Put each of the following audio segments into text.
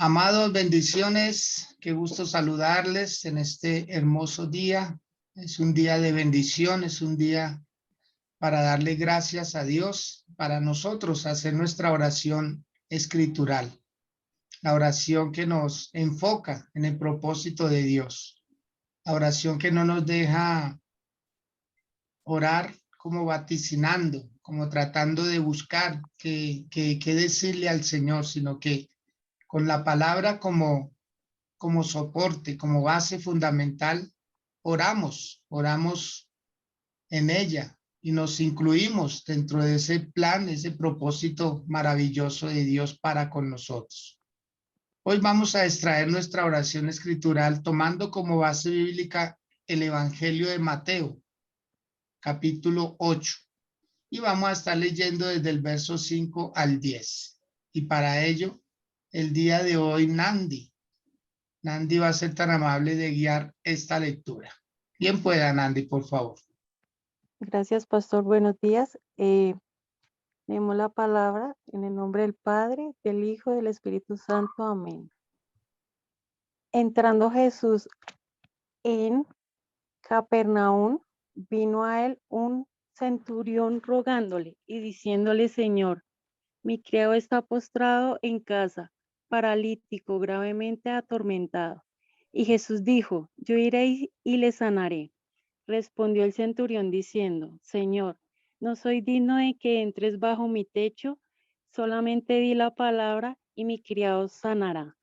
Amados, bendiciones, qué gusto saludarles en este hermoso día. Es un día de bendición, es un día para darle gracias a Dios, para nosotros hacer nuestra oración escritural, la oración que nos enfoca en el propósito de Dios, la oración que no nos deja orar como vaticinando, como tratando de buscar qué decirle al Señor, sino que con la palabra como soporte, como base fundamental, oramos en ella y nos incluimos dentro de ese plan, ese propósito maravilloso de Dios para con nosotros. Hoy vamos a extraer nuestra oración escritural tomando como base bíblica el Evangelio de Mateo, capítulo 8, y vamos a estar leyendo desde el verso 5 al 10. Y para ello, el día de hoy, Nandi va a ser tan amable de guiar esta lectura. Bien pueda, Nandi, por favor. Gracias, pastor. Buenos días. Leemos la palabra en el nombre del Padre, del Hijo y del Espíritu Santo. Amén. Entrando Jesús en Capernaum, vino a él un centurión rogándole y diciéndole: Señor, mi criado está postrado en casa, paralítico, gravemente atormentado. Y Jesús dijo: Yo iré y le sanaré. Respondió el centurión diciendo: Señor, no soy digno de que entres bajo mi techo, solamente di la palabra y mi criado sanará.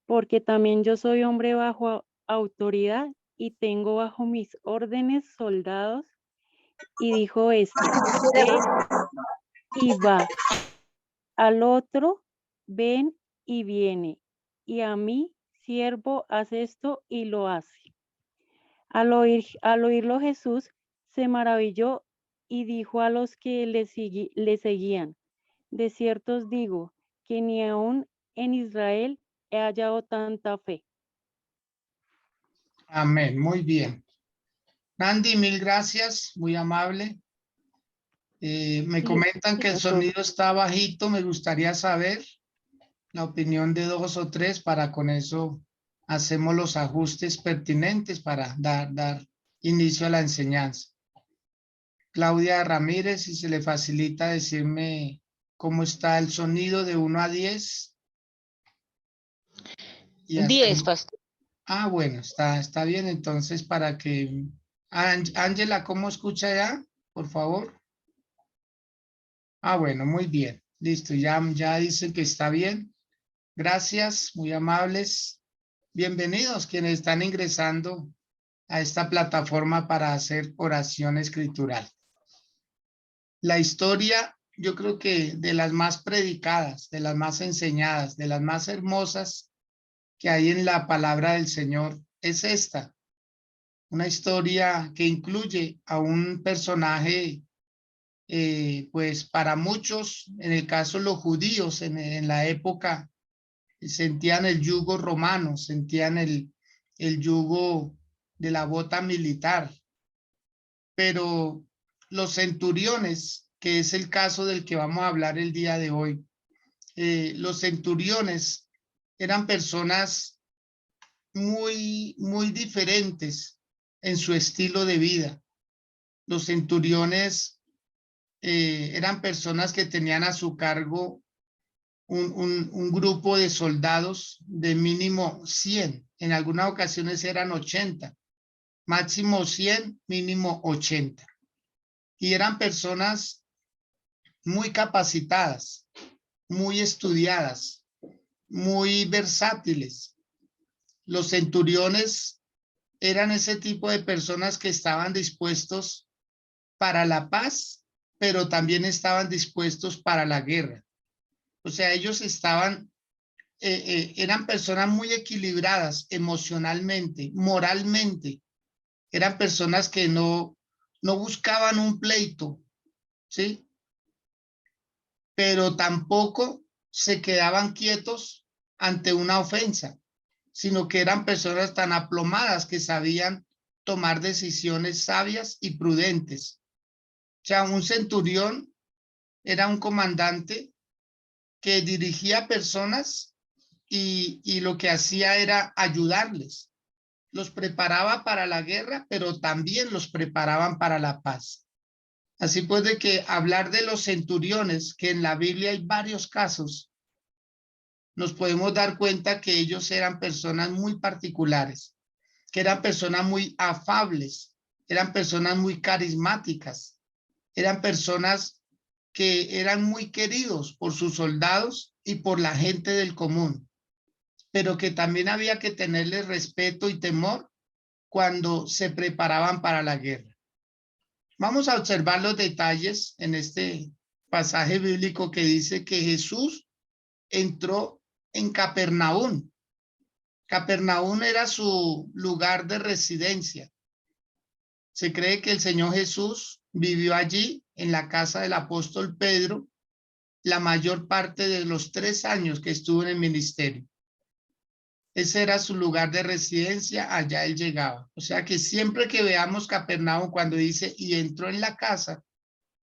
Porque también yo soy hombre bajo autoridad y tengo bajo mis órdenes soldados. Y dijo este: Ve y va. Al otro: ven y viene. Y a mí, siervo, haz esto, y lo hace. Al oírlo Jesús se maravilló y dijo a los que le seguían: De cierto os digo que ni aun en Israel he hallado tanta fe. Amén, muy bien. Nandi, mil gracias, muy amable. Me comentan que el Pastor. sonido está bajito, me gustaría saber la opinión de 2 o 3 para con eso hacemos los ajustes pertinentes para dar inicio a la enseñanza. Claudia Ramírez, si se le facilita decirme cómo está el sonido de 1 a 10. Y 10, pastor. Ah, bueno, está bien. Entonces, para que... Ángela, ¿cómo escucha ya? Por favor. Ah, bueno, muy bien. Listo, ya dicen que está bien. Gracias, muy amables. Bienvenidos quienes están ingresando a esta plataforma para hacer oración escritural. La historia, yo creo que de las más predicadas, de las más enseñadas, de las más hermosas que hay en la palabra del Señor, es esta. Una historia que incluye a un personaje, pues para muchos, en el caso de los judíos, en la época, sentían el yugo romano, sentían el yugo de la bota militar, pero los centuriones, que es el caso del que vamos a hablar el día de hoy, los centuriones eran personas muy diferentes en su estilo de vida. Los centuriones eran personas que tenían a su cargo un grupo de soldados de mínimo 100, en algunas ocasiones eran 80, máximo 100, mínimo 80. Y eran personas muy capacitadas, muy estudiadas, muy versátiles. Los centuriones eran ese tipo de personas que estaban dispuestos para la paz, pero también estaban dispuestos para la guerra. O sea, ellos eran personas muy equilibradas emocionalmente, moralmente. Eran personas que no buscaban un pleito, ¿sí? Pero tampoco se quedaban quietos ante una ofensa, sino que eran personas tan aplomadas que sabían tomar decisiones sabias y prudentes. O sea, un centurión era un comandante que dirigía personas y lo que hacía era ayudarles. Los preparaba para la guerra, pero también los preparaban para la paz. Así pues de que hablar de los centuriones, que en la Biblia hay varios casos, nos podemos dar cuenta que ellos eran personas muy particulares, que eran personas muy afables, eran personas muy carismáticas, eran personas que eran muy queridos por sus soldados y por la gente del común, pero que también había que tenerles respeto y temor cuando se preparaban para la guerra. Vamos a observar los detalles en este pasaje bíblico que dice que Jesús entró en Capernaum. Capernaum era su lugar de residencia. Se cree que el Señor Jesús vivió allí en la casa del apóstol Pedro la mayor parte de los 3 años que estuvo en el ministerio. Ese era su lugar de residencia, allá él llegaba. O sea que siempre que veamos Capernaum cuando dice y entró en la casa,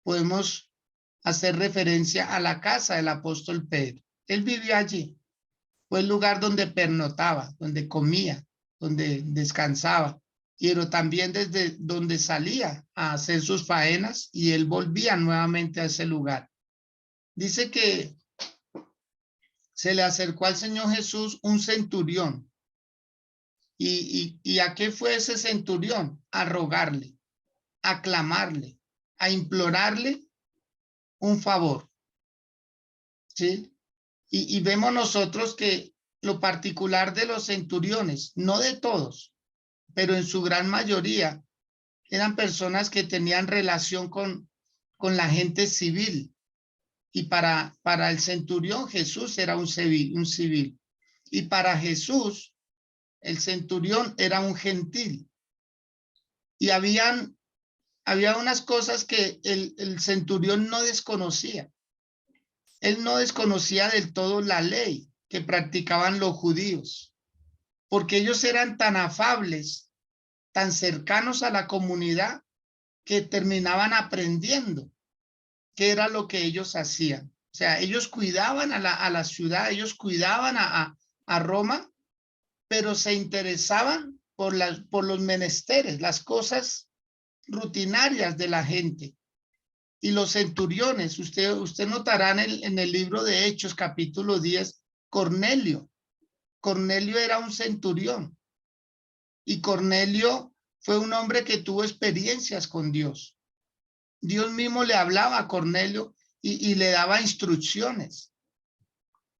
podemos hacer referencia a la casa del apóstol Pedro. Él vivió allí. Fue el lugar donde pernotaba, donde comía, donde descansaba, pero también desde donde salía a hacer sus faenas y él volvía nuevamente a ese lugar. Dice que se le acercó al Señor Jesús un centurión. ¿Y a qué fue ese centurión? A rogarle, a clamarle, a implorarle un favor. ¿Sí? Y vemos nosotros que lo particular de los centuriones, no de todos, pero en su gran mayoría, eran personas que tenían relación con la gente civil. Y para el centurión Jesús era un civil. Y para Jesús, el centurión era un gentil. Y había unas cosas que el centurión no desconocía. Él no desconocía del todo la ley que practicaban los judíos, porque ellos eran tan afables, tan cercanos a la comunidad, que terminaban aprendiendo qué era lo que ellos hacían. O sea, ellos cuidaban a la ciudad, ellos cuidaban a Roma, pero se interesaban por los menesteres, las cosas rutinarias de la gente. Y los centuriones, usted notará en el libro de Hechos, capítulo 10, Cornelio. Cornelio era un centurión. Y Cornelio fue un hombre que tuvo experiencias con Dios. Dios mismo le hablaba a Cornelio y le daba instrucciones.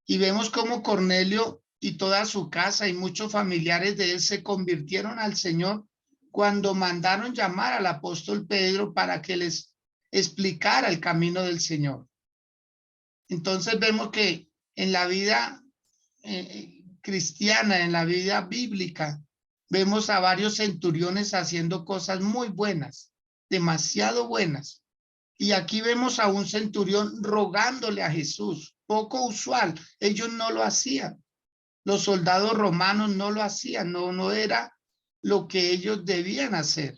Y vemos cómo Cornelio y toda su casa y muchos familiares de él se convirtieron al Señor cuando mandaron llamar al apóstol Pedro para que les explicara el camino del Señor. Entonces vemos que en la vida cristiana, en la vida bíblica, vemos a varios centuriones haciendo cosas muy buenas, demasiado buenas. Y aquí vemos a un centurión rogándole a Jesús, poco usual. Ellos no lo hacían. Los soldados romanos no lo hacían, no era lo que ellos debían hacer.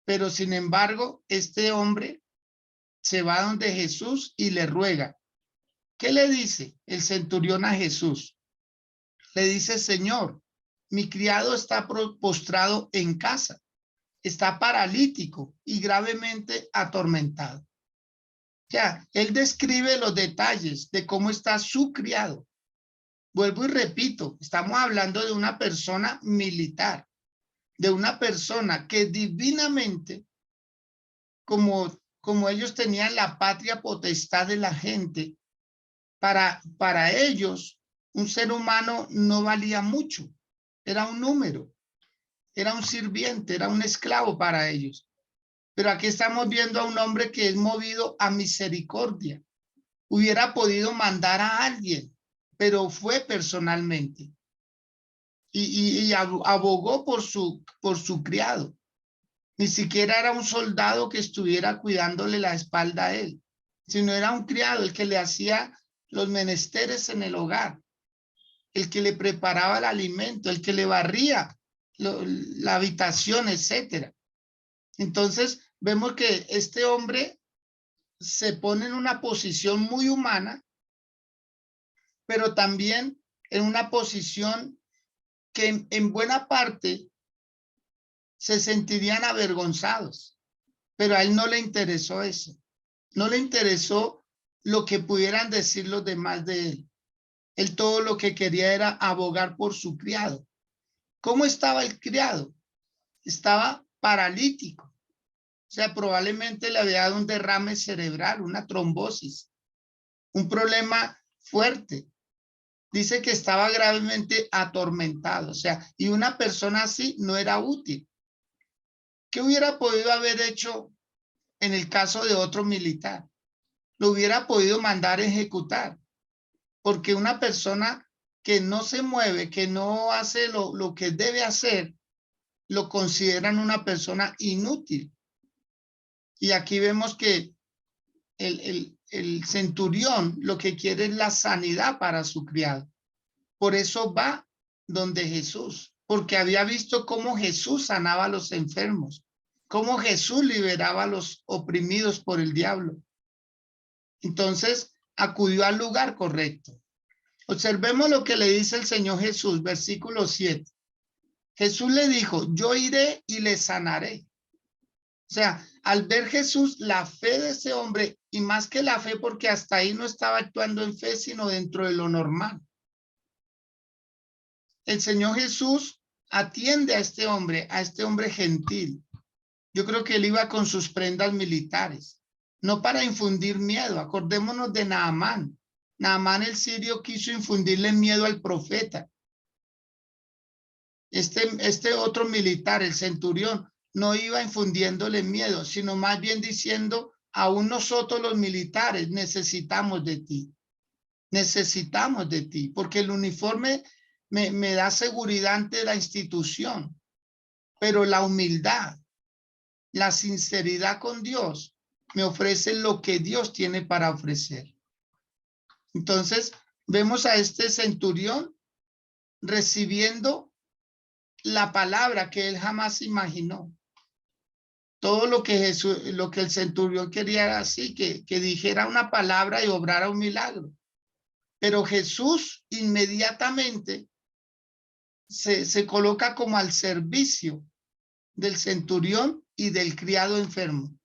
Pero sin embargo, este hombre se va donde Jesús y le ruega. ¿Qué le dice el centurión a Jesús? Le dice, Señor, mi criado está postrado en casa, está paralítico y gravemente atormentado. O sea, él describe los detalles de cómo está su criado. Vuelvo y repito, estamos hablando de una persona militar, de una persona que divinamente, como ellos tenían la patria potestad de la gente, para ellos un ser humano no valía mucho, era un número, era un sirviente, era un esclavo para ellos. Pero aquí estamos viendo a un hombre que es movido a misericordia. Hubiera podido mandar a alguien, pero fue personalmente y abogó por su criado. Ni siquiera era un soldado que estuviera cuidándole la espalda a él, sino era un criado el que le hacía los menesteres en el hogar, el que le preparaba el alimento, el que le barría la habitación, etcétera. Entonces vemos que este hombre se pone en una posición muy humana, pero también en una posición que en buena parte se sentirían avergonzados, pero a él no le interesó eso. No le interesó lo que pudieran decir los demás de él. Él todo lo que quería era abogar por su criado. ¿Cómo estaba el criado? Estaba paralítico. O sea, probablemente le había dado un derrame cerebral, una trombosis, un problema fuerte. Dice que estaba gravemente atormentado. O sea, y una persona así no era útil. ¿Qué hubiera podido haber hecho en el caso de otro militar? Lo hubiera podido mandar a ejecutar, porque una persona que no se mueve, que no hace lo que debe hacer, lo consideran una persona inútil. Y aquí vemos que el centurión lo que quiere es la sanidad para su criado. Por eso va donde Jesús, porque había visto cómo Jesús sanaba a los enfermos, cómo Jesús liberaba a los oprimidos por el diablo. Entonces acudió al lugar correcto. Observemos lo que le dice el Señor Jesús, versículo 7. Jesús le dijo, yo iré y le sanaré. O sea, al ver Jesús, la fe de ese hombre, y más que la fe, porque hasta ahí no estaba actuando en fe, sino dentro de lo normal. El Señor Jesús atiende a este hombre gentil. Yo creo que él iba con sus prendas militares, no para infundir miedo. Acordémonos de Naamán. Naamán el sirio quiso infundirle miedo al profeta. Este otro militar, el centurión, no iba infundiéndole miedo, sino más bien diciendo, aún nosotros los militares necesitamos de ti, porque el uniforme me da seguridad ante la institución, pero la humildad, la sinceridad con Dios me ofrece lo que Dios tiene para ofrecer. Entonces, vemos a este centurión recibiendo la palabra que él jamás imaginó. Todo lo que el centurión quería era así, que dijera una palabra y obrara un milagro. Pero Jesús inmediatamente se coloca como al servicio del centurión y del criado enfermo.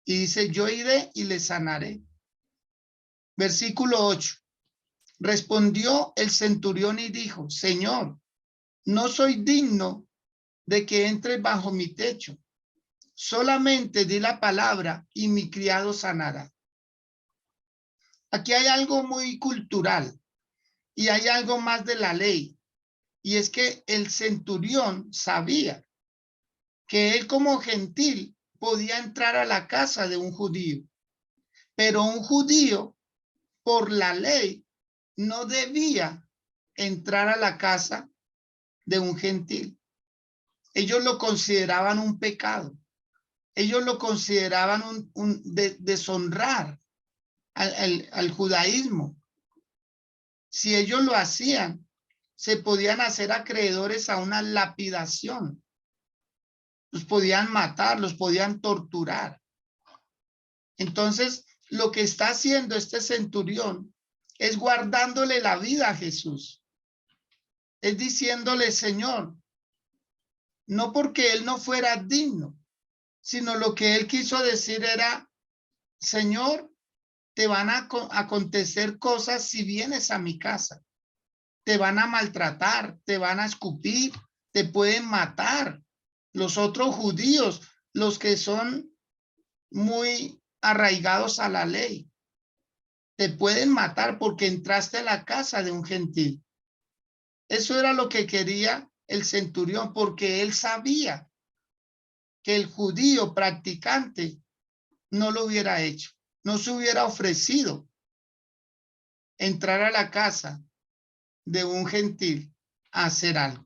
Y dice, yo iré y le sanaré. Versículo 8. Respondió el centurión y dijo, Señor, no soy digno de que entres bajo mi techo. Solamente di la palabra y mi criado sanará. Aquí hay algo muy cultural y hay algo más de la ley. Y es que el centurión sabía que él como gentil podía entrar a la casa de un judío. Pero un judío, por la ley, no debía entrar a la casa de un gentil. Ellos lo consideraban un pecado. Ellos lo consideraban deshonrar al judaísmo. Si ellos lo hacían, se podían hacer acreedores a una lapidación. Los podían matar, los podían torturar. Entonces, lo que está haciendo este centurión es guardándole la vida a Jesús. Es diciéndole, Señor, no porque él no fuera digno, sino lo que él quiso decir era, Señor, te van a acontecer cosas si vienes a mi casa. Te van a maltratar, te van a escupir, te pueden matar. Los otros judíos, los que son muy arraigados a la ley, te pueden matar porque entraste a la casa de un gentil. Eso era lo que quería el centurión, porque él sabía que el judío practicante no lo hubiera hecho, no se hubiera ofrecido entrar a la casa de un gentil a hacer algo.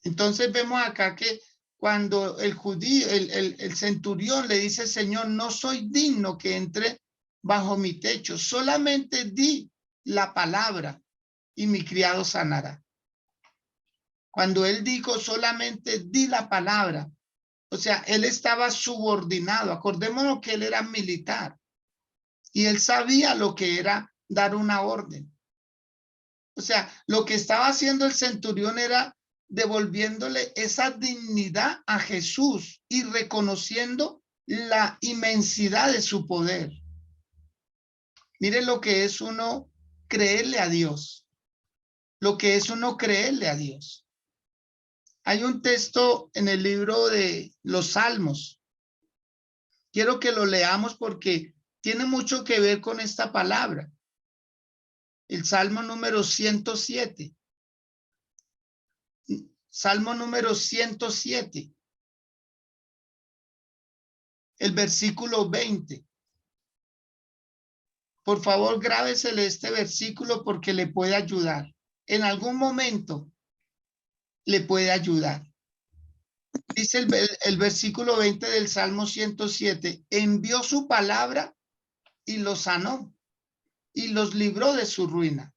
Entonces vemos acá que cuando el judío, el centurión le dice, Señor, no soy digno que entre bajo mi techo, solamente di la palabra y mi criado sanará. Cuando él dijo solamente di la palabra, o sea, él estaba subordinado. Acordémonos que él era militar y él sabía lo que era dar una orden. O sea, lo que estaba haciendo el centurión era devolviéndole esa dignidad a Jesús y reconociendo la inmensidad de su poder. Mire lo que es uno creerle a Dios, lo que es uno creerle a Dios. Hay un texto en el libro de los Salmos. Quiero que lo leamos porque tiene mucho que ver con esta palabra. El Salmo número 107. Salmo número 107. El versículo 20. Por favor, grábesele este versículo porque le puede ayudar. En algún momento le puede ayudar. Dice el versículo 20 del Salmo 107. Envió su palabra y los sanó y los libró de su ruina.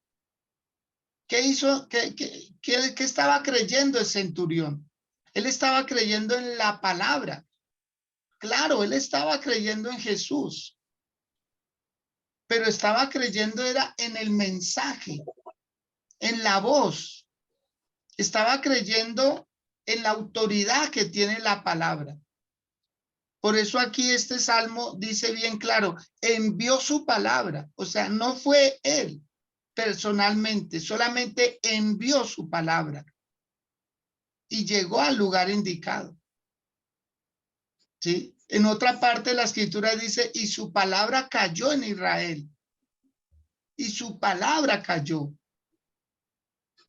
¿Qué hizo? ¿Qué estaba creyendo el centurión? Él estaba creyendo en la palabra. Claro, él estaba creyendo en Jesús. Pero estaba creyendo era en el mensaje, en la voz. Estaba creyendo en la autoridad que tiene la palabra. Por eso aquí este salmo dice bien claro, envió su palabra. O sea, no fue él personalmente, solamente envió su palabra y llegó al lugar indicado. ¿Sí? En otra parte de la escritura dice, y su palabra cayó en Israel. Y su palabra cayó. O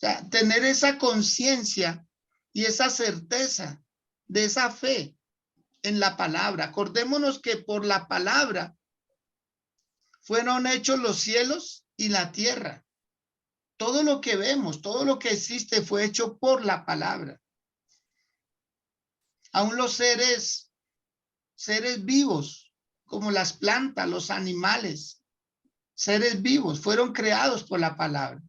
sea, tener esa conciencia y esa certeza de esa fe en la palabra. Acordémonos que por la palabra fueron hechos los cielos y la tierra. Todo lo que vemos, todo lo que existe fue hecho por la palabra. Aún los seres vivos, como las plantas, los animales, seres vivos, fueron creados por la palabra.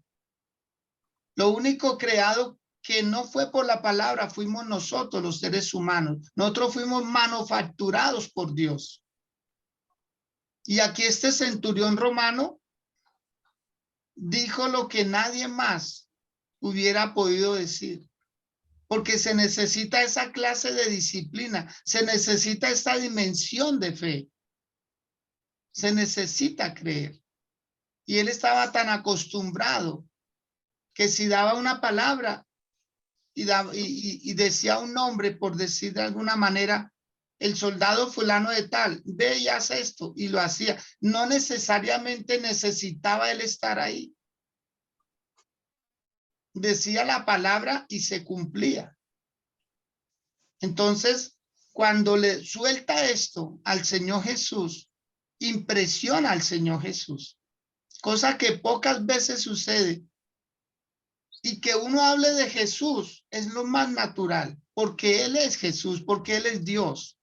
Lo único creado que no fue por la palabra fuimos nosotros, los seres humanos. Nosotros fuimos manufacturados por Dios. Y aquí este centurión romano dijo lo que nadie más hubiera podido decir. Porque se necesita esa clase de disciplina, se necesita esta dimensión de fe. Se necesita creer. Y él estaba tan acostumbrado que si daba una palabra y decía un nombre, por decir de alguna manera, el soldado fulano de tal, ve y haz esto, y lo hacía. No necesariamente necesitaba él estar ahí. Decía la palabra y se cumplía. Entonces, cuando le suelta esto al Señor Jesús, impresiona al Señor Jesús, cosa que pocas veces sucede. Y que uno hable de Jesús es lo más natural, porque Él es Jesús, porque Él es Dios.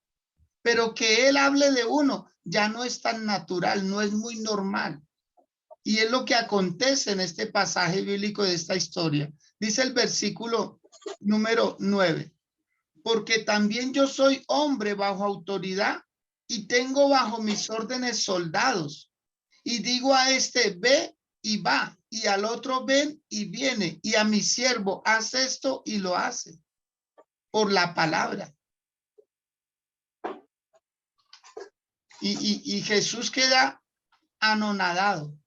Pero que Él hable de uno ya no es tan natural, no es muy normal. Y es lo que acontece en este pasaje bíblico de esta historia. Dice el versículo número 9. Porque también yo soy hombre bajo autoridad y tengo bajo mis órdenes soldados. Y digo a este, ve y va, y al otro ven y viene, y a mi siervo, haz esto y lo hace, por la palabra. Y Jesús queda anonadado.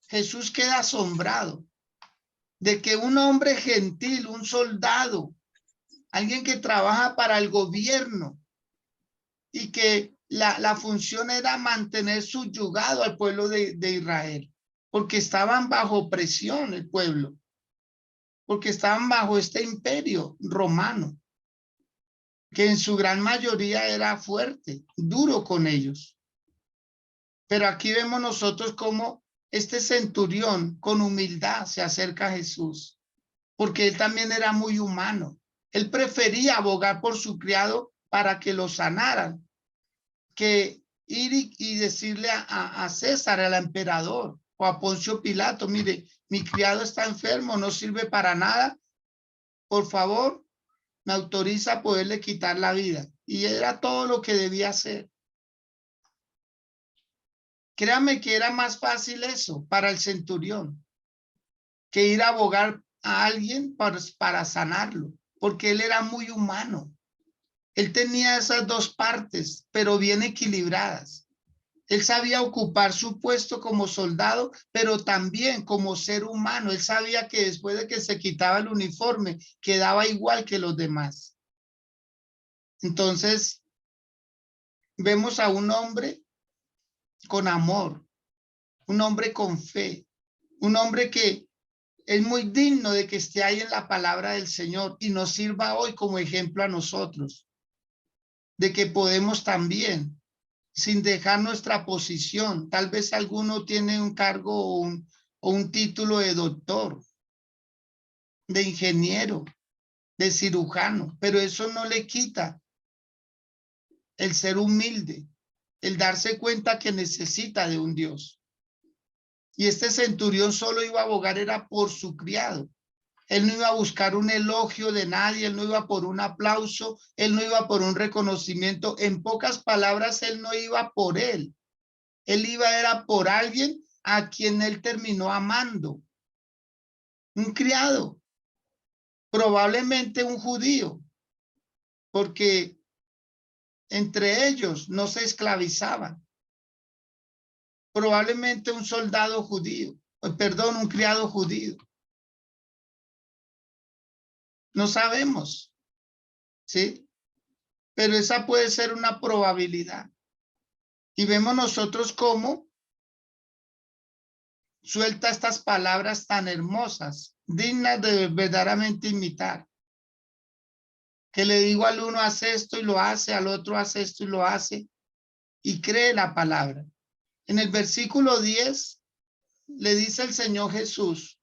Jesús queda asombrado de que un hombre gentil, un soldado, alguien que trabaja para el gobierno y que la función era mantener subyugado al pueblo de Israel, porque estaban bajo presión el pueblo, porque estaban bajo este imperio romano, que en su gran mayoría era fuerte, duro con ellos. Pero aquí vemos nosotros cómo este centurión con humildad se acerca a Jesús, porque él también era muy humano. Él prefería abogar por su criado para que lo sanaran, que ir y decirle a César, al emperador, o a Poncio Pilato, mire, mi criado está enfermo, no sirve para nada, por favor, me autoriza a poderle quitar la vida. Y era todo lo que debía hacer. Créame que era más fácil eso para el centurión que ir a abogar a alguien para sanarlo, porque él era muy humano. Él tenía esas dos partes, pero bien equilibradas. Él sabía ocupar su puesto como soldado, pero también como ser humano. Él sabía que después de que se quitaba el uniforme, quedaba igual que los demás. Entonces, vemos a un hombre con amor, un hombre con fe, un hombre que es muy digno de que esté ahí en la palabra del Señor y nos sirva hoy como ejemplo a nosotros, de que podemos también, sin dejar nuestra posición. Tal vez alguno tiene un cargo o un título de doctor, de ingeniero, de cirujano, pero eso no le quita el ser humilde, el darse cuenta que necesita de un Dios. Y este centurión solo iba a abogar era por su criado. Él no iba a buscar un elogio de nadie, él no iba por un aplauso, él no iba por un reconocimiento. En pocas palabras, él no iba por él. Él iba era por alguien a quien él terminó amando. Un criado, probablemente un judío, porque entre ellos no se esclavizaban. Probablemente un soldado judío, perdón, un criado judío. No sabemos, ¿sí? Pero esa puede ser una probabilidad. Y vemos nosotros cómo suelta estas palabras tan hermosas, dignas de verdaderamente imitar. Que le digo al uno hace esto y lo hace, al otro hace esto y lo hace, y cree la palabra. En el versículo 10 le dice el Señor Jesús,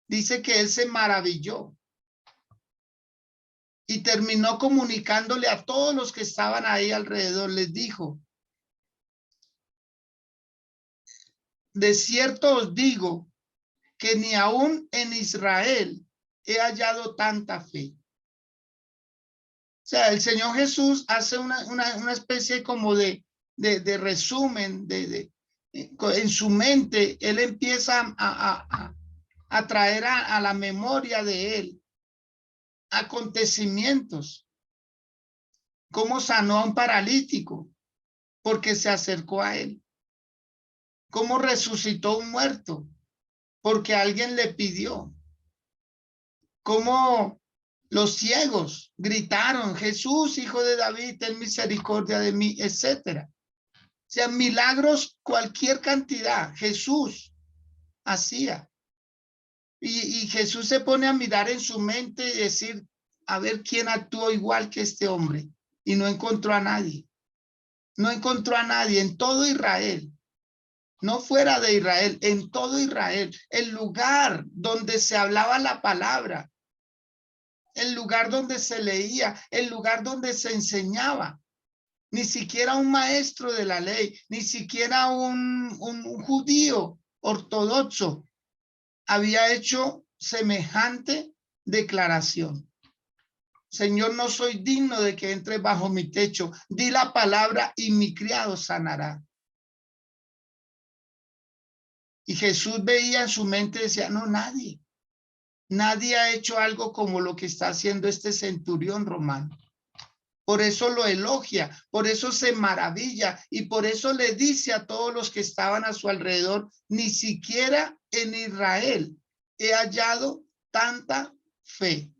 dice que él se maravilló y terminó comunicándole a todos los que estaban ahí alrededor. Les dijo, de cierto os digo que ni aún en Israel he hallado tanta fe. O sea, el Señor Jesús hace una especie como de resumen, en su mente, él empieza a traer a la memoria de él acontecimientos, cómo sanó a un paralítico porque se acercó a él, cómo resucitó un muerto porque alguien le pidió, cómo los ciegos gritaron, Jesús, hijo de David, ten misericordia de mí, etcétera. O sea, milagros, cualquier cantidad, Jesús hacía. Y Jesús se pone a mirar en su mente y decir, a ver quién actuó igual que este hombre. Y no encontró a nadie. No encontró a nadie en todo Israel. No fuera de Israel, en todo Israel. El lugar donde se hablaba la palabra. El lugar donde se leía. El lugar donde se enseñaba. Ni siquiera un maestro de la ley, ni siquiera un judío ortodoxo había hecho semejante declaración. Señor, no soy digno de que entre bajo mi techo. Di la palabra y mi criado sanará. Y Jesús veía en su mente y decía, no, nadie. Nadie ha hecho algo como lo que está haciendo este centurión romano. Por eso lo elogia, por eso se maravilla y por eso le dice a todos los que estaban a su alrededor, ni siquiera en Israel he hallado tanta fe,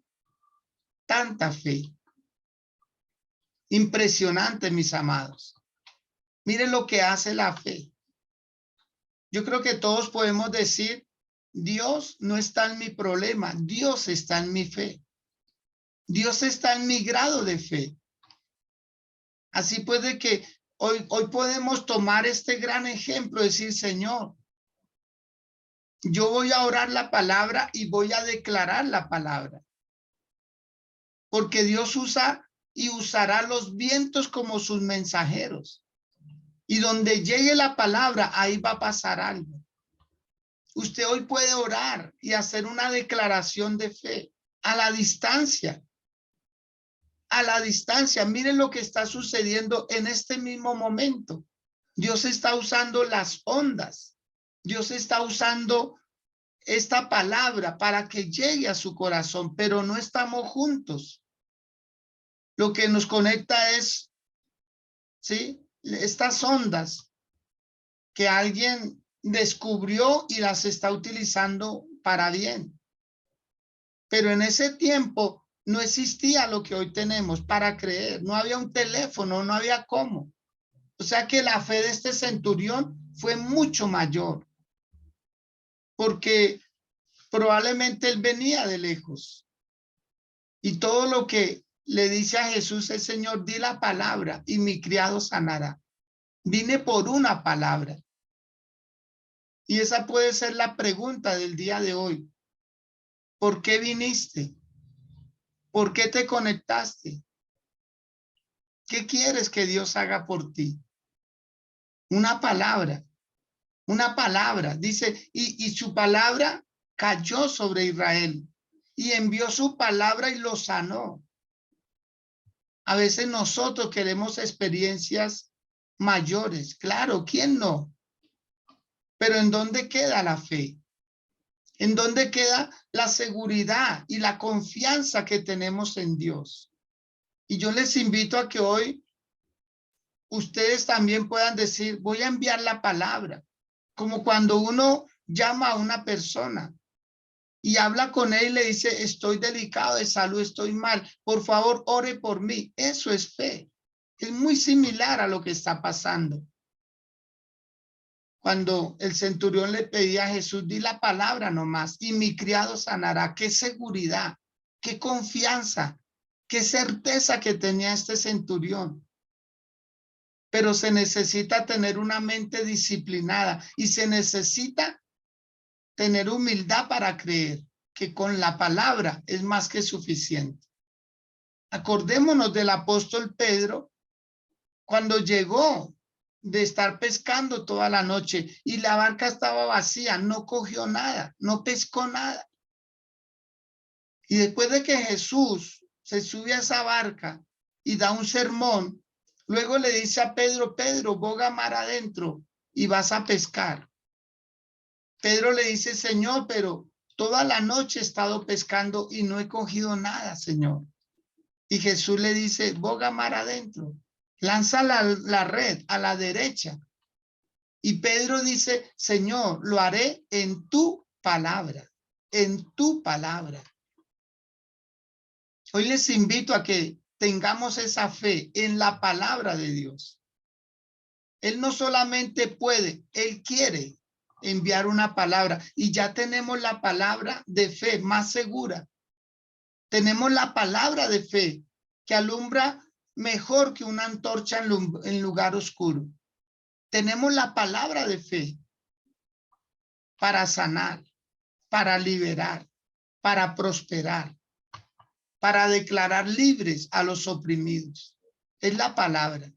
tanta fe. Impresionante, mis amados. Miren lo que hace la fe. Yo creo que todos podemos decir, Dios no está en mi problema, Dios está en mi fe. Dios está en mi grado de fe. Así puede que hoy podemos tomar este gran ejemplo, decir, Señor, yo voy a orar la palabra y voy a declarar la palabra. Porque Dios usa y usará los vientos como sus mensajeros. Y donde llegue la palabra, ahí va a pasar algo. Usted hoy puede orar y hacer una declaración de fe a la distancia. A la distancia, miren lo que está sucediendo en este mismo momento. Dios está usando las ondas. Dios está usando esta palabra para que llegue a su corazón, pero no estamos juntos. Lo que nos conecta es, ¿sí?, estas ondas que alguien descubrió y las está utilizando para bien. Pero en ese tiempo no existía lo que hoy tenemos para creer. No había un teléfono, no había cómo. O sea que la fe de este centurión fue mucho mayor, porque probablemente él venía de lejos. Y todo lo que le dice a Jesús el Señor, di la palabra y mi criado sanará. Vine por una palabra. Y esa puede ser la pregunta del día de hoy. ¿Por qué viniste? ¿Por qué te conectaste? ¿Qué quieres que Dios haga por ti? Una palabra. Una palabra. Dice, y su palabra cayó sobre Israel y envió su palabra y lo sanó. A veces nosotros queremos experiencias mayores. Claro, ¿quién no? Pero ¿en dónde queda la fe? ¿En dónde queda la seguridad y la confianza que tenemos en Dios? Y yo les invito a que hoy ustedes también puedan decir, voy a enviar la palabra. Como cuando uno llama a una persona y habla con él y le dice, estoy delicado de salud, estoy mal, por favor, ore por mí. Eso es fe. Es muy similar a lo que está pasando. Cuando el centurión le pedía a Jesús, di la palabra nomás y mi criado sanará. Qué seguridad, qué confianza, qué certeza que tenía este centurión. Pero se necesita tener una mente disciplinada y se necesita tener humildad para creer que con la palabra es más que suficiente. Acordémonos del apóstol Pedro cuando llegó de estar pescando toda la noche y la barca estaba vacía, no cogió nada, no pescó nada. Y después de que Jesús se sube a esa barca y da un sermón, luego le dice a Pedro, Pedro, boga mar adentro y vas a pescar. Pedro le dice, Señor, pero toda la noche he estado pescando y no he cogido nada, Señor. Y Jesús le dice, boga mar adentro, lanza la red a la derecha. Y Pedro dice, Señor, lo haré en tu palabra, en tu palabra. Hoy les invito a que tengamos esa fe en la palabra de Dios. Él no solamente puede, Él quiere enviar una palabra y ya tenemos la palabra de fe más segura. Tenemos la palabra de fe que alumbra mejor que una antorcha en lugar oscuro. Tenemos la palabra de fe para sanar, para liberar, para prosperar, para declarar libres a los oprimidos. Es la palabra.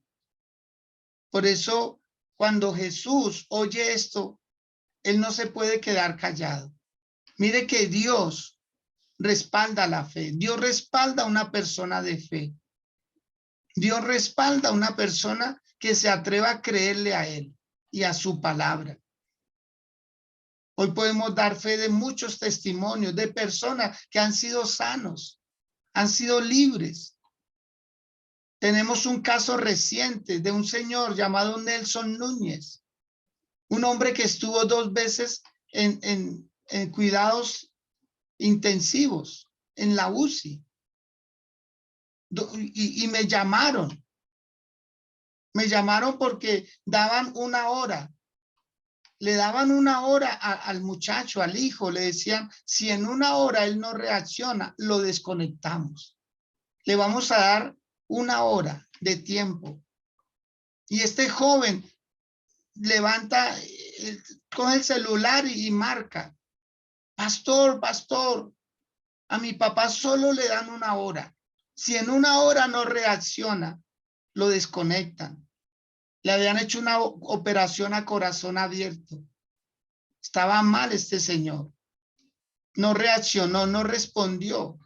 Por eso, cuando Jesús oye esto, él no se puede quedar callado. Mire que Dios respalda la fe. Dios respalda a una persona de fe. Dios respalda a una persona que se atreva a creerle a él y a su palabra. Hoy podemos dar fe de muchos testimonios de personas que han sido sanos, han sido libres. Tenemos un caso reciente de un señor llamado Nelson Núñez, un hombre que estuvo 2 veces en cuidados intensivos, en la UCI. Y me llamaron porque daban 1 hora. Le daban 1 hora al muchacho, al hijo, le decían, si en 1 hora él no reacciona, lo desconectamos. Le vamos a dar 1 hora de tiempo. Y este joven levanta, coge el celular y marca. Pastor, pastor, a mi papá solo le dan 1 hora. Si en 1 hora no reacciona, lo desconectan. Le habían hecho una operación a corazón abierto. Estaba mal este señor. No reaccionó, no respondió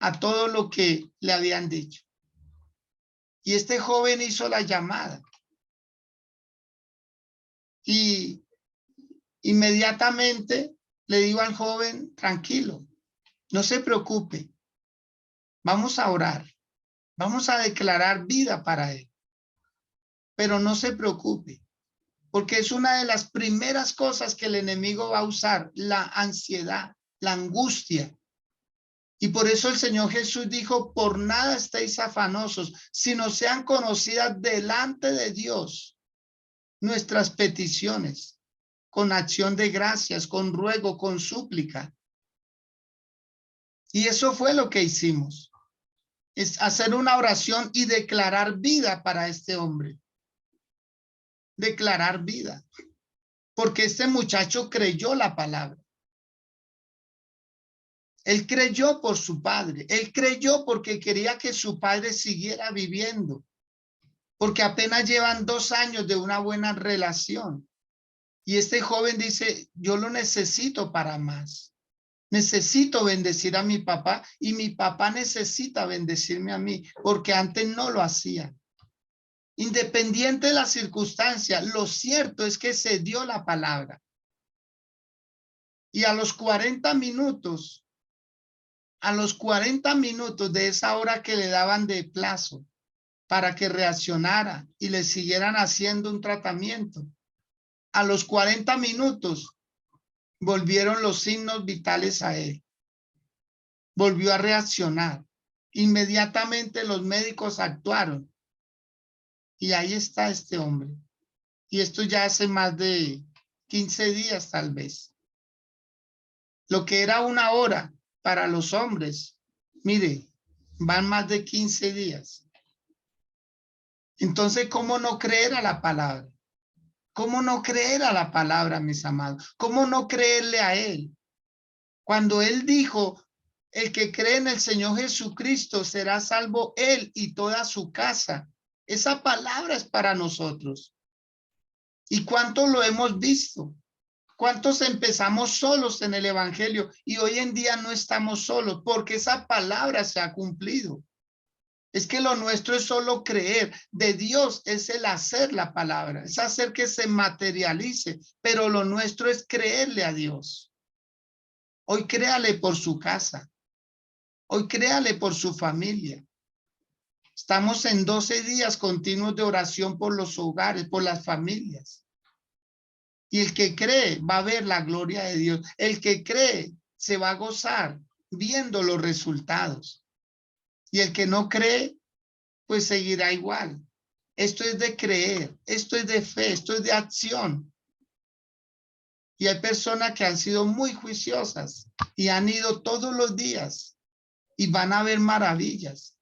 a todo lo que le habían dicho. Y este joven hizo la llamada. Y inmediatamente le digo al joven, tranquilo, no se preocupe, vamos a orar, vamos a declarar vida para él, pero no se preocupe, porque es una de las primeras cosas que el enemigo va a usar, la ansiedad, la angustia. Y por eso el Señor Jesús dijo, por nada estéis afanosos, sino sean conocidas delante de Dios nuestras peticiones, con acción de gracias, con ruego, con súplica. Y eso fue lo que hicimos, es hacer una oración y declarar vida para este hombre. Declarar vida, porque este muchacho creyó la palabra. Él creyó por su padre, él creyó porque quería que su padre siguiera viviendo, porque apenas llevan 2 años de una buena relación. Y este joven dice, yo lo necesito para más. Necesito bendecir a mi papá y mi papá necesita bendecirme a mí, porque antes no lo hacía. Independiente de la circunstancia, lo cierto es que se dio la palabra. Y a los 40 minutos de esa hora que le daban de plazo para que reaccionara y le siguieran haciendo un tratamiento, a los 40 minutos volvieron los signos vitales a él. Volvió a reaccionar. Inmediatamente los médicos actuaron. Y ahí está este hombre. Y esto ya hace más de 15 días tal vez. Lo que era 1 hora para los hombres, mire, van más de 15 días. Entonces, ¿cómo no creer a la palabra? ¿Cómo no creer a la palabra, mis amados? ¿Cómo no creerle a él? Cuando él dijo, el que cree en el Señor Jesucristo será salvo él y toda su casa. Esa palabra es para nosotros. ¿Y cuánto lo hemos visto? ¿Cuántos empezamos solos en el evangelio y hoy en día no estamos solos porque esa palabra se ha cumplido? Es que lo nuestro es solo creer. De Dios es el hacer la palabra, es hacer que se materialice, pero lo nuestro es creerle a Dios. Hoy créale por su casa. Hoy créale por su familia. Estamos en 12 días continuos de oración por los hogares, por las familias. Y el que cree va a ver la gloria de Dios. El que cree se va a gozar viendo los resultados. Y el que no cree, pues seguirá igual. Esto es de creer, esto es de fe, esto es de acción. Y hay personas que han sido muy juiciosas y han ido todos los días y van a ver maravillas.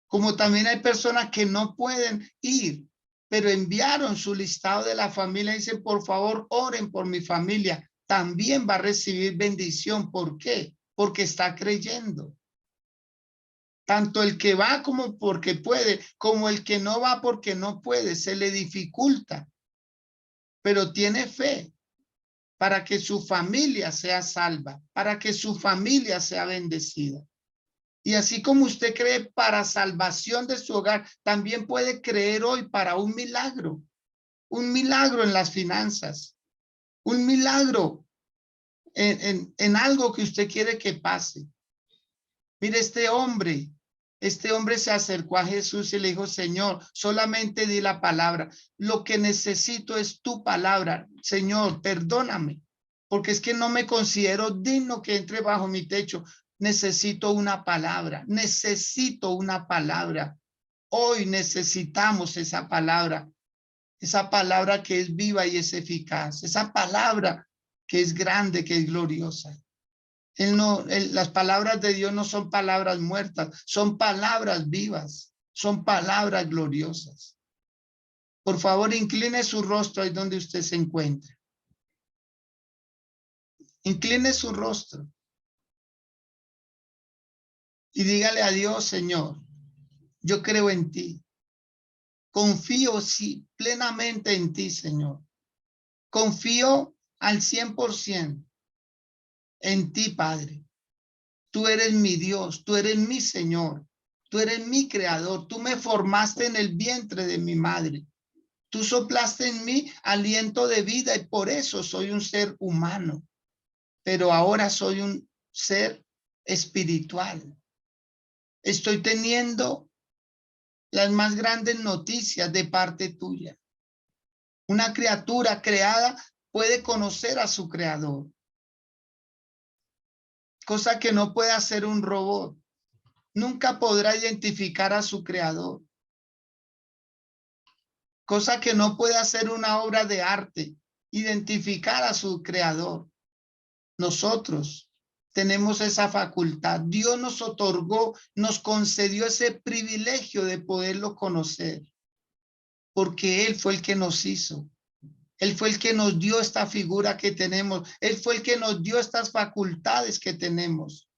Como también hay personas que no pueden ir, pero enviaron su listado de la familia y dicen, por favor, oren por mi familia. También va a recibir bendición. ¿Por qué? Porque está creyendo. Tanto el que va como porque puede, como el que no va porque no puede, se le dificulta, pero tiene fe para que su familia sea salva, para que su familia sea bendecida. Y así como usted cree para salvación de su hogar, también puede creer hoy para un milagro en las finanzas, un milagro en algo que usted quiere que pase. Mire, este hombre se acercó a Jesús y le dijo, Señor, solamente di la palabra. Lo que necesito es tu palabra. Señor, perdóname, porque es que no me considero digno que entre bajo mi techo. Necesito una palabra, necesito una palabra. Hoy necesitamos esa palabra que es viva y es eficaz, esa palabra que es grande, que es gloriosa. Las palabras de Dios no son palabras muertas, son palabras vivas, son palabras gloriosas. Por favor, incline su rostro ahí donde usted se encuentra. Incline su rostro. Y dígale a Dios, Señor, yo creo en ti. Confío plenamente en ti, Señor. Confío al 100% en ti, Padre. Tú eres mi Dios, tú eres mi Señor, tú eres mi creador, tú me formaste en el vientre de mi madre. Tú soplaste en mí aliento de vida y por eso soy un ser humano. pero ahora soy un ser espiritual. Estoy teniendo las más grandes noticias de parte tuya. Una criatura creada puede conocer a su creador, cosa que no puede hacer un robot. Nunca podrá identificar a su creador, cosa que no puede hacer una obra de arte, identificar a su creador. Nosotros tenemos esa facultad. Dios nos otorgó, nos concedió ese privilegio de poderlo conocer, porque Él fue el que nos hizo. Él fue el que nos dio esta figura que tenemos. Él fue el que nos dio estas facultades que tenemos.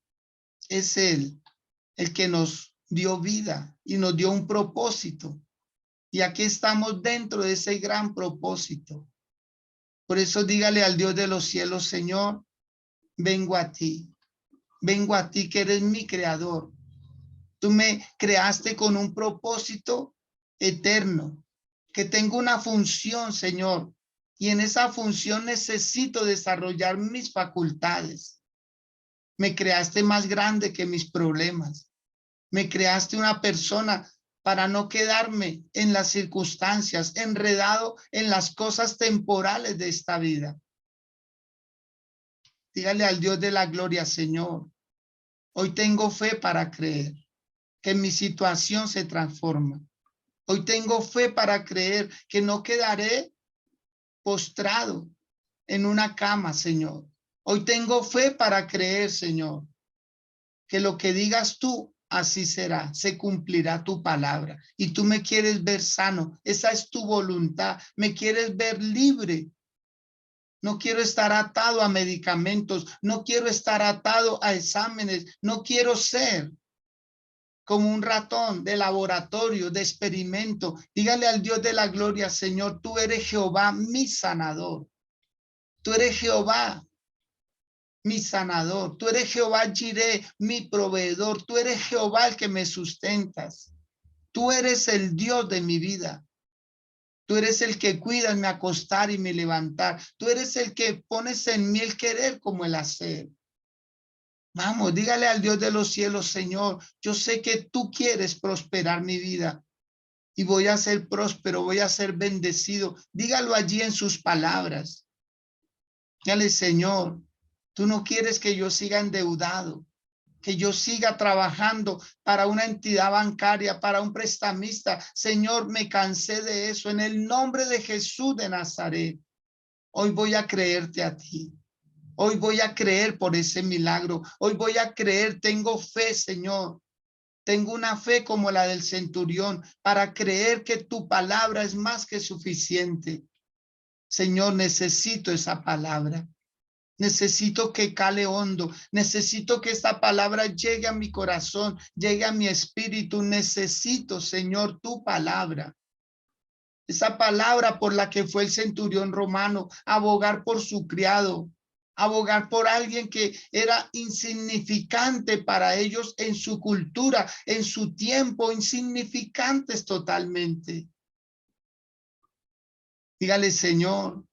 Es Él el que nos dio vida y nos dio un propósito. Y aquí estamos dentro de ese gran propósito. Por eso dígale al Dios de los cielos, Señor, vengo a ti. Vengo a ti que eres mi creador. Tú me creaste con un propósito eterno, que tengo una función, Señor, y en esa función necesito desarrollar mis facultades. Me creaste más grande que mis problemas. Me creaste una persona para no quedarme en las circunstancias, enredado en las cosas temporales de esta vida. Dígale al Dios de la gloria, Señor, hoy tengo fe para creer que mi situación se transforma. Hoy tengo fe para creer que no quedaré postrado en una cama, Señor. Hoy tengo fe para creer, Señor, que lo que digas tú, así será, se cumplirá tu palabra. Y tú me quieres ver sano, esa es tu voluntad, me quieres ver libre. No quiero estar atado a medicamentos, no quiero estar atado a exámenes, no quiero ser como un ratón de laboratorio, de experimento. Dígale al Dios de la gloria, Señor, tú eres Jehová, mi sanador. Tú eres Jehová, mi sanador. Tú eres Jehová Jireh, mi proveedor. Tú eres Jehová el que me sustentas. Tú eres el Dios de mi vida. Tú eres el que cuida mi acostar y mi levantar. Tú eres el que pones en mí el querer como el hacer. Vamos, dígale al Dios de los cielos, Señor, yo sé que tú quieres prosperar mi vida y voy a ser próspero, voy a ser bendecido. Dígalo allí en sus palabras. Dígale, Señor, tú no quieres que yo siga endeudado, que yo siga trabajando para una entidad bancaria, para un prestamista. Señor, me cansé de eso. En el nombre de Jesús de Nazaret, hoy voy a creerte a ti. Hoy voy a creer por ese milagro. Hoy voy a creer, tengo fe, Señor. Tengo una fe como la del centurión para creer que tu palabra es más que suficiente. Señor, necesito esa palabra. Necesito que cale hondo. Necesito que esta palabra llegue a mi corazón, llegue a mi espíritu. Necesito, Señor, tu palabra. Esa palabra por la que fue el centurión romano, abogar por su criado, abogar por alguien que era insignificante para ellos en su cultura, en su tiempo, insignificantes totalmente. Dígale, Señor,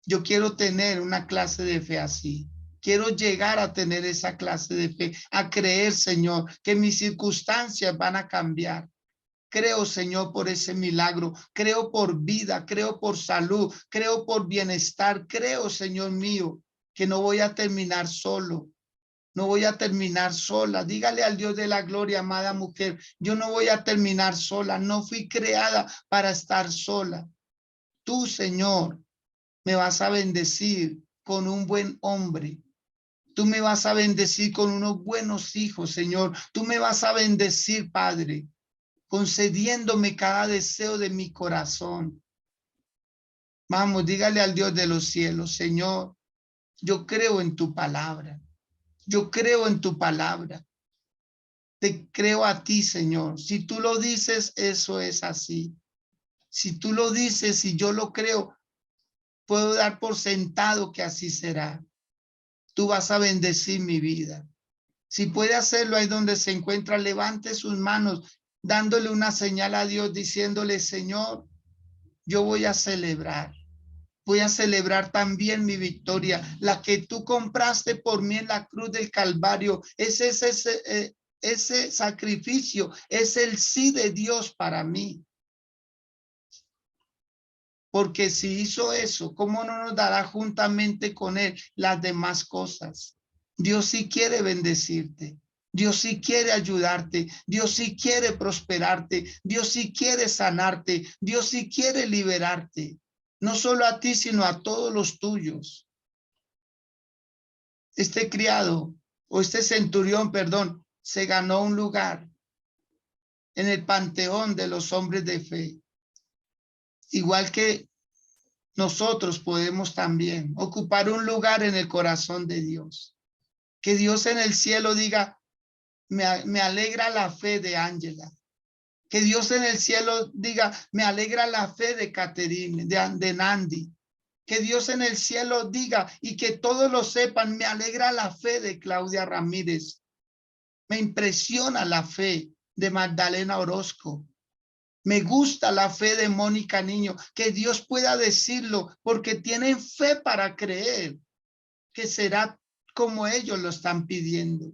yo quiero tener una clase de fe así. Quiero llegar a tener esa clase de fe, a creer, Señor, que mis circunstancias van a cambiar. Creo, Señor, por ese milagro. Creo por vida, creo por salud, creo por bienestar. Creo, Señor mío, que no voy a terminar solo. No voy a terminar sola. Dígale al Dios de la gloria, amada mujer, yo no voy a terminar sola. No fui creada para estar sola. Tú, Señor, me vas a bendecir con un buen hombre. Tú me vas a bendecir con unos buenos hijos, Señor. Tú me vas a bendecir, Padre, concediéndome cada deseo de mi corazón. Vamos, dígale al Dios de los cielos, Señor, yo creo en tu palabra. Yo creo en tu palabra. Te creo a ti, Señor. Si tú lo dices, eso es así. Si tú lo dices y yo lo creo, puedo dar por sentado que así será. Tú vas a bendecir mi vida. Si puede hacerlo ahí donde se encuentra, levante sus manos, dándole una señal a Dios, diciéndole, Señor, yo voy a celebrar. Voy a celebrar también mi victoria, la que tú compraste por mí en la cruz del Calvario. Ese sacrificio es el sí de Dios para mí. Porque si hizo eso, ¿cómo no nos dará juntamente con él las demás cosas? Dios sí quiere bendecirte. Dios sí quiere ayudarte. Dios sí quiere prosperarte. Dios sí quiere sanarte. Dios sí quiere liberarte. No solo a ti, sino a todos los tuyos. Este criado o este centurión, perdón, se ganó un lugar en el panteón de los hombres de fe. Igual que nosotros podemos también ocupar un lugar en el corazón de Dios. Que Dios en el cielo diga, me alegra la fe de Ángela. Que Dios en el cielo diga, me alegra la fe de Caterine, de Nandi. Que Dios en el cielo diga y que todos lo sepan, me alegra la fe de Claudia Ramírez. Me impresiona la fe de Magdalena Orozco. Me gusta la fe de Mónica Niño, que Dios pueda decirlo porque tienen fe para creer que será como ellos lo están pidiendo.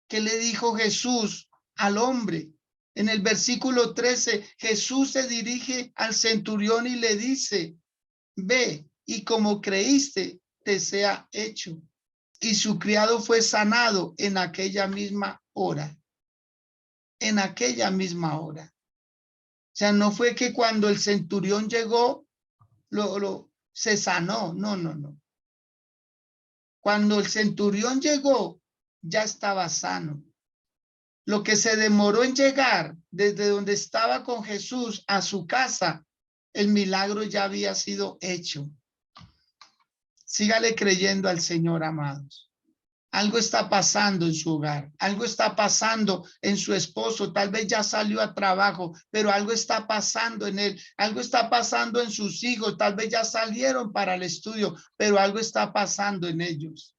¿Qué le dijo Jesús al hombre? En el versículo 13, Jesús se dirige al centurión y le dice, ve y como creíste, te sea hecho. Y su criado fue sanado en aquella misma hora. En aquella misma hora. O sea, no fue que cuando el centurión llegó, se sanó. No, no, no. Cuando el centurión llegó, ya estaba sano. Lo que se demoró en llegar desde donde estaba con Jesús a su casa, el milagro ya había sido hecho. Sígale creyendo al Señor, amados. Algo está pasando en su hogar, algo está pasando en su esposo, tal vez ya salió a trabajo, pero algo está pasando en él, algo está pasando en sus hijos, tal vez ya salieron para el estudio, pero algo está pasando en ellos.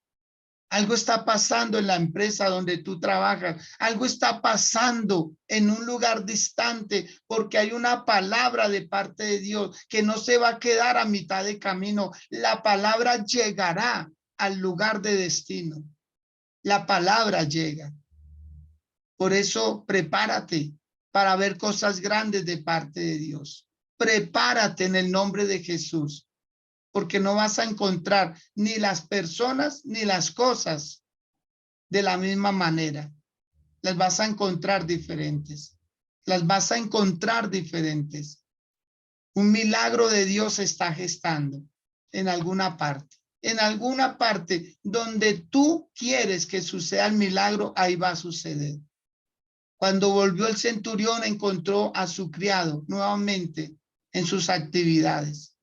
Algo está pasando en la empresa donde tú trabajas, algo está pasando en un lugar distante porque hay una palabra de parte de Dios que no se va a quedar a mitad de camino. La palabra llegará al lugar de destino. La palabra llega. Por eso prepárate para ver cosas grandes de parte de Dios. Prepárate en el nombre de Jesús, porque no vas a encontrar ni las personas ni las cosas de la misma manera. Las vas a encontrar diferentes. Las vas a encontrar diferentes. Un milagro de Dios se está gestando en alguna parte. En alguna parte donde tú quieres que suceda el milagro, ahí va a suceder. Cuando volvió el centurión, encontró a su criado nuevamente en sus actividades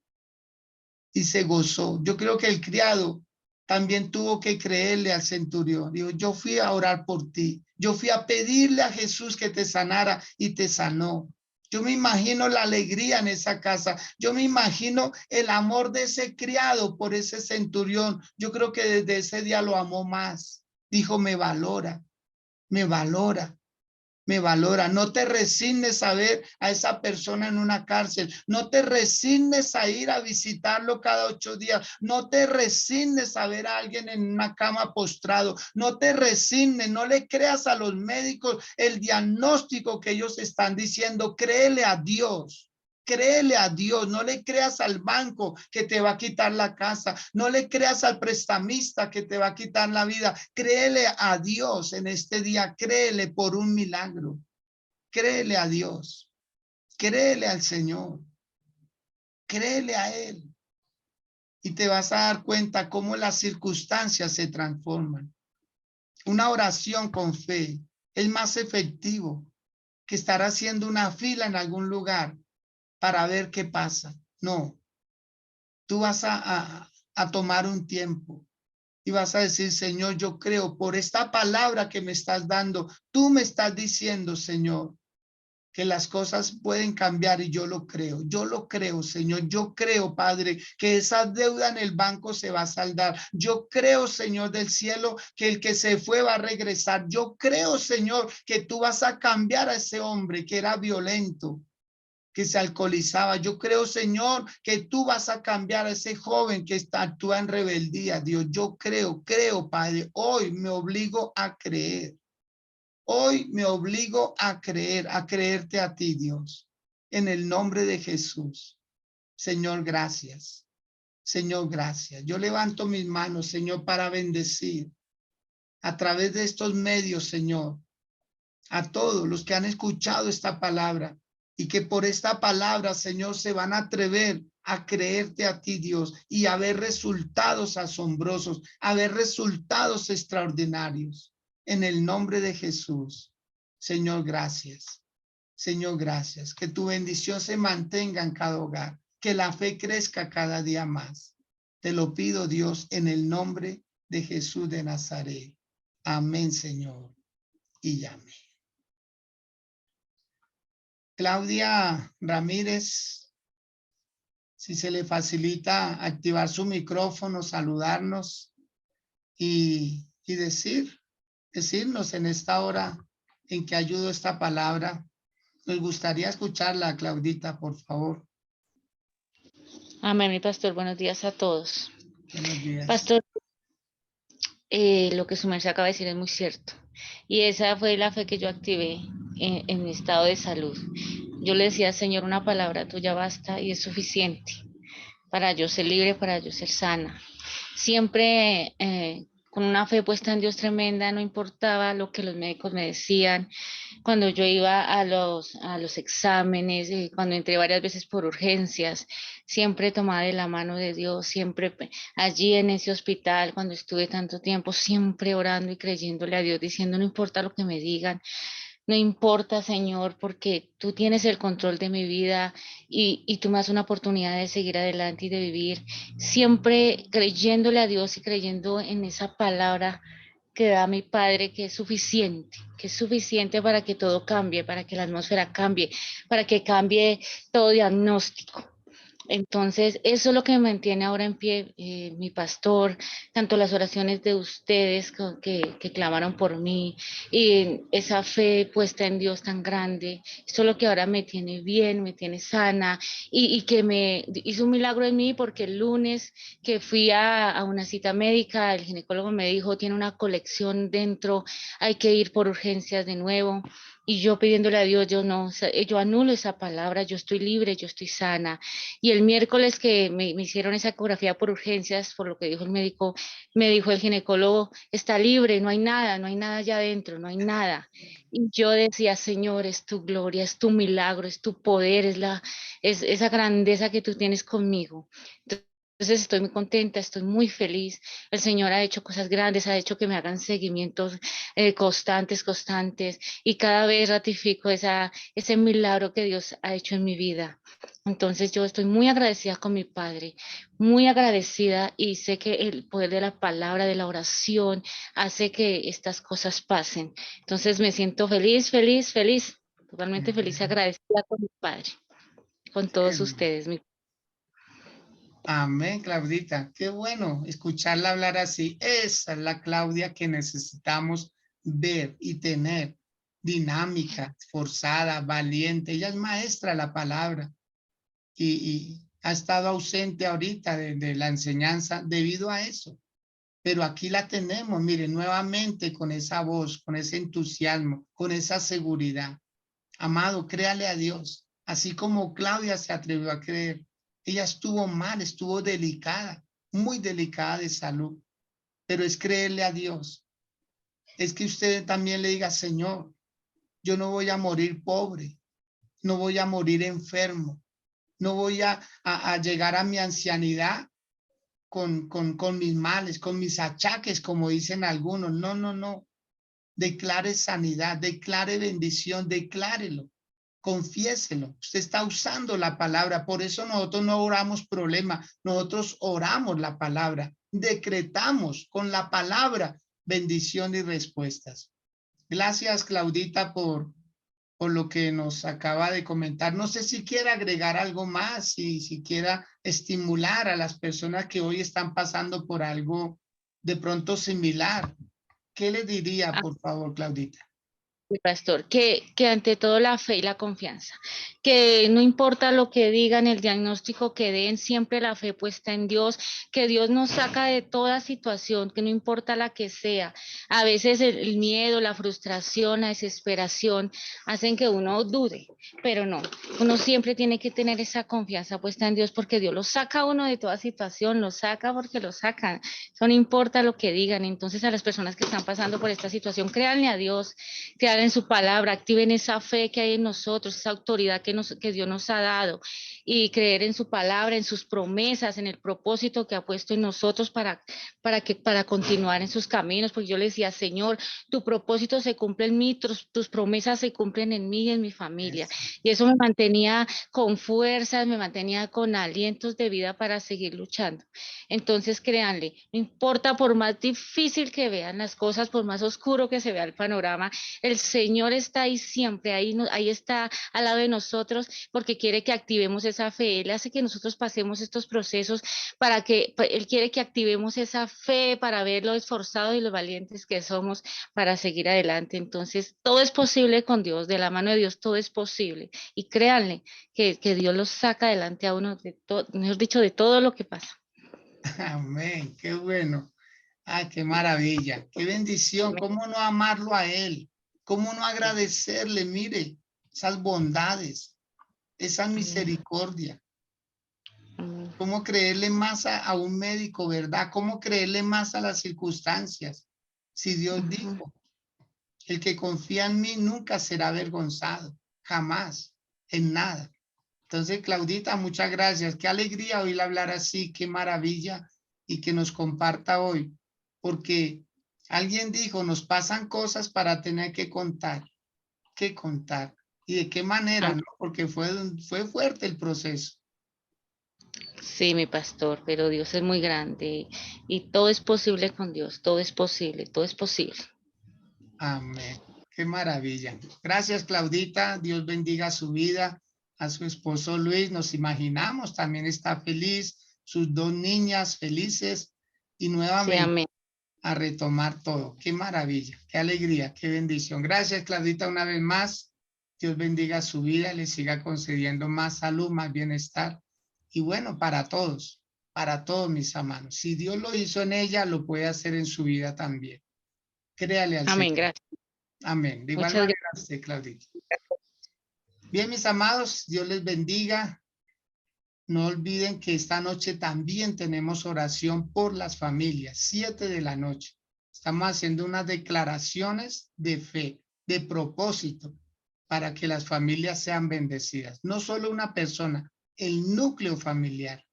y se gozó. Yo creo que el criado también tuvo que creerle al centurión. Dijo, yo fui a orar por ti. Yo fui a pedirle a Jesús que te sanara y te sanó. Yo me imagino la alegría en esa casa. Yo me imagino el amor de ese criado por ese centurión. Yo creo que desde ese día lo amó más. Dijo, me valora, me valora. Me valora. No te resignes a ver a esa persona en una cárcel. No te resignes a ir a visitarlo cada 8 días. No te resignes a ver a alguien en una cama postrado. No te resignes. No le creas a los médicos el diagnóstico que ellos están diciendo. Créele a Dios. Créele a Dios, no le creas al banco que te va a quitar la casa, no le creas al prestamista que te va a quitar la vida, créele a Dios en este día, créele por un milagro, créele a Dios, créele al Señor, créele a Él y te vas a dar cuenta cómo las circunstancias se transforman. Una oración con fe es más efectivo que estar haciendo una fila en algún lugar para ver qué pasa. No, tú vas a tomar un tiempo y vas a decir, Señor, yo creo por esta palabra que me estás dando, tú me estás diciendo, Señor, que las cosas pueden cambiar y yo lo creo, Señor, yo creo, Padre, que esa deuda en el banco se va a saldar, yo creo, Señor del cielo, que el que se fue va a regresar, yo creo, Señor, que tú vas a cambiar a ese hombre que era violento, que se alcoholizaba. Yo creo, Señor, que tú vas a cambiar a ese joven que actúa en rebeldía, Dios. Yo creo, Padre. Hoy me obligo a creer. Hoy me obligo a creerte a ti, Dios. En el nombre de Jesús. Señor, gracias. Señor, gracias. Yo levanto mis manos, Señor, para bendecir a través de estos medios, Señor, a todos los que han escuchado esta palabra y que por esta palabra, Señor, se van a atrever a creerte a ti, Dios, y a ver resultados asombrosos, a ver resultados extraordinarios. En el nombre de Jesús, Señor, gracias. Señor, gracias. Que tu bendición se mantenga en cada hogar, que la fe crezca cada día más. Te lo pido, Dios, en el nombre de Jesús de Nazaret. Amén, Señor. Y amén. Claudia Ramírez, si se le facilita activar su micrófono, saludarnos y decirnos en esta hora en que ayudo esta palabra. Nos gustaría escucharla, Claudita, por favor. Amén, mi pastor. Buenos días a todos. Buenos días. Pastor, lo que su merced acaba de decir es muy cierto. Y esa fue la fe que yo activé en mi estado de salud. Yo le decía, Señor, una palabra tuya basta y es suficiente para yo ser libre, para yo ser sana. Siempre con una fe puesta en Dios tremenda, no importaba lo que los médicos me decían. Cuando yo iba a los exámenes, cuando entré varias veces por urgencias, siempre tomaba de la mano de Dios, siempre allí en ese hospital, cuando estuve tanto tiempo, siempre orando y creyéndole a Dios, diciendo, no importa lo que me digan, no importa, Señor, porque tú tienes el control de mi vida y tú me das una oportunidad de seguir adelante y de vivir, siempre creyéndole a Dios y creyendo en esa palabra que da mi Padre, que es suficiente para que todo cambie, para que la atmósfera cambie, para que cambie todo diagnóstico. Entonces, eso es lo que me mantiene ahora en pie, mi pastor, tanto las oraciones de ustedes que clamaron por mí, y esa fe puesta en Dios tan grande, eso es lo que ahora me tiene bien, me tiene sana, y que me hizo un milagro en mí, porque el lunes que fui a una cita médica, el ginecólogo me dijo, tiene una colección dentro, hay que ir por urgencias de nuevo. Y yo pidiéndole a Dios, yo anulo esa palabra, yo estoy libre, yo estoy sana. Y el miércoles que me hicieron esa ecografía por urgencias, por lo que dijo el médico, me dijo el ginecólogo, está libre, no hay nada allá adentro, no hay nada. Y yo decía, Señor, es tu gloria, es tu milagro, es tu poder, es esa grandeza que tú tienes conmigo. Entonces estoy muy contenta, estoy muy feliz. El Señor ha hecho cosas grandes, ha hecho que me hagan seguimientos constantes, y cada vez ratifico ese milagro que Dios ha hecho en mi vida. Entonces yo estoy muy agradecida con mi Padre, muy agradecida, y sé que el poder de la palabra, de la oración, hace que estas cosas pasen. Entonces me siento feliz, totalmente feliz y agradecida con mi Padre, con todos ustedes. Amén, Claudita. Qué bueno escucharla hablar así. Esa es la Claudia que necesitamos ver y tener. Dinámica, esforzada, valiente. Ella es maestra de la palabra y ha estado ausente ahorita de la enseñanza debido a eso. Pero aquí la tenemos, mire, nuevamente con esa voz, con ese entusiasmo, con esa seguridad. Amado, créale a Dios. Así como Claudia se atrevió a creer. Ella estuvo mal, estuvo delicada, muy delicada de salud, pero es creerle a Dios. Es que usted también le diga, Señor, yo no voy a morir pobre, no voy a morir enfermo, no voy a llegar a mi ancianidad con mis males, con mis achaques, como dicen algunos. No, no, no. Declare sanidad, declare bendición, declárelo. Confiéselo, usted está usando la palabra, por eso nosotros no oramos problema, nosotros oramos la palabra, decretamos con la palabra bendición y respuestas. Gracias, Claudita, por lo que nos acaba de comentar. No sé si quiere agregar algo más, si quiera estimular a las personas que hoy están pasando por algo de pronto similar. ¿Qué le diría, por favor, Claudita? Sí, pastor, que ante todo la fe y la confianza, que no importa lo que digan, el diagnóstico que den, siempre la fe puesta en Dios, que Dios nos saca de toda situación, que no importa la que sea. A veces el miedo, la frustración, la desesperación hacen que uno dude, pero no, uno siempre tiene que tener esa confianza puesta en Dios porque Dios lo saca a uno de toda situación, lo saca porque lo sacan. Eso no importa lo que digan. Entonces a las personas que están pasando por esta situación, créanle a Dios, crean en su palabra, activen esa fe que hay en nosotros, esa autoridad que Dios nos ha dado y creer en su palabra, en sus promesas, en el propósito que ha puesto en nosotros para continuar en sus caminos, porque yo le decía, Señor, tu propósito se cumple en mí, tus promesas se cumplen en mí y en mi familia. Y eso me mantenía con fuerzas, me mantenía con alientos de vida para seguir luchando. Entonces, créanle, no importa por más difícil que vean las cosas, por más oscuro que se vea el panorama, el Señor está ahí siempre, ahí está al lado de nosotros porque quiere que activemos esa fe. Él hace que nosotros pasemos estos procesos Él quiere que activemos esa fe para ver lo esforzados y los valientes que somos para seguir adelante. Entonces, todo es posible con Dios, de la mano de Dios todo es posible. Y créanle que Dios los saca adelante a uno de todo, mejor dicho, de todo lo que pasa. Amén, qué bueno. Ah, qué maravilla, qué bendición. ¿Cómo no amarlo a Él? ¿Cómo no agradecerle? Mire, esas bondades, esa misericordia. ¿Cómo creerle más a un médico, verdad? ¿Cómo creerle más a las circunstancias? Si Dios dijo, el que confía en mí nunca será avergonzado, jamás, en nada. Entonces, Claudita, muchas gracias. Qué alegría oírla hablar así, qué maravilla y que nos comparta hoy, porque alguien dijo, nos pasan cosas para tener que contar, y de qué manera, ¿no? Porque fue fuerte el proceso. Sí, mi pastor, pero Dios es muy grande y todo es posible con Dios, todo es posible, todo es posible. Amén. Qué maravilla. Gracias, Claudita. Dios bendiga su vida. A su esposo Luis, nos imaginamos, también está feliz. Sus dos niñas felices y Sí, nuevamente amén. a retomar todo. Qué maravilla, qué alegría, qué bendición. Gracias, Claudita, una vez más. Dios bendiga su vida, le siga concediendo más salud, más bienestar. Y bueno, para todos mis hermanos. Si Dios lo hizo en ella, lo puede hacer en su vida también. Créale al Amén, Señor. gracias. Amén. De igual Muchas manera gracias. usted, Claudita. Bien, mis amados, Dios les bendiga. No olviden que esta noche también tenemos oración por las familias, 7 de la noche. Estamos haciendo unas declaraciones de fe, de propósito, para que las familias sean bendecidas. No solo una persona, el núcleo familiar.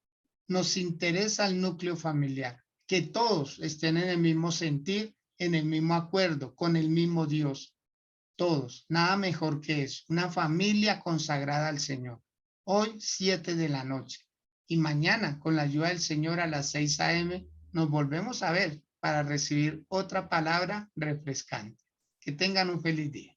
Nos interesa el núcleo familiar, que todos estén en el mismo sentir, en el mismo acuerdo, con el mismo Dios. Todos, nada mejor que eso, una familia consagrada al Señor. Hoy 7 de la noche y mañana con la ayuda del Señor a las 6 a.m. nos volvemos a ver para recibir otra palabra refrescante. Que tengan un feliz día.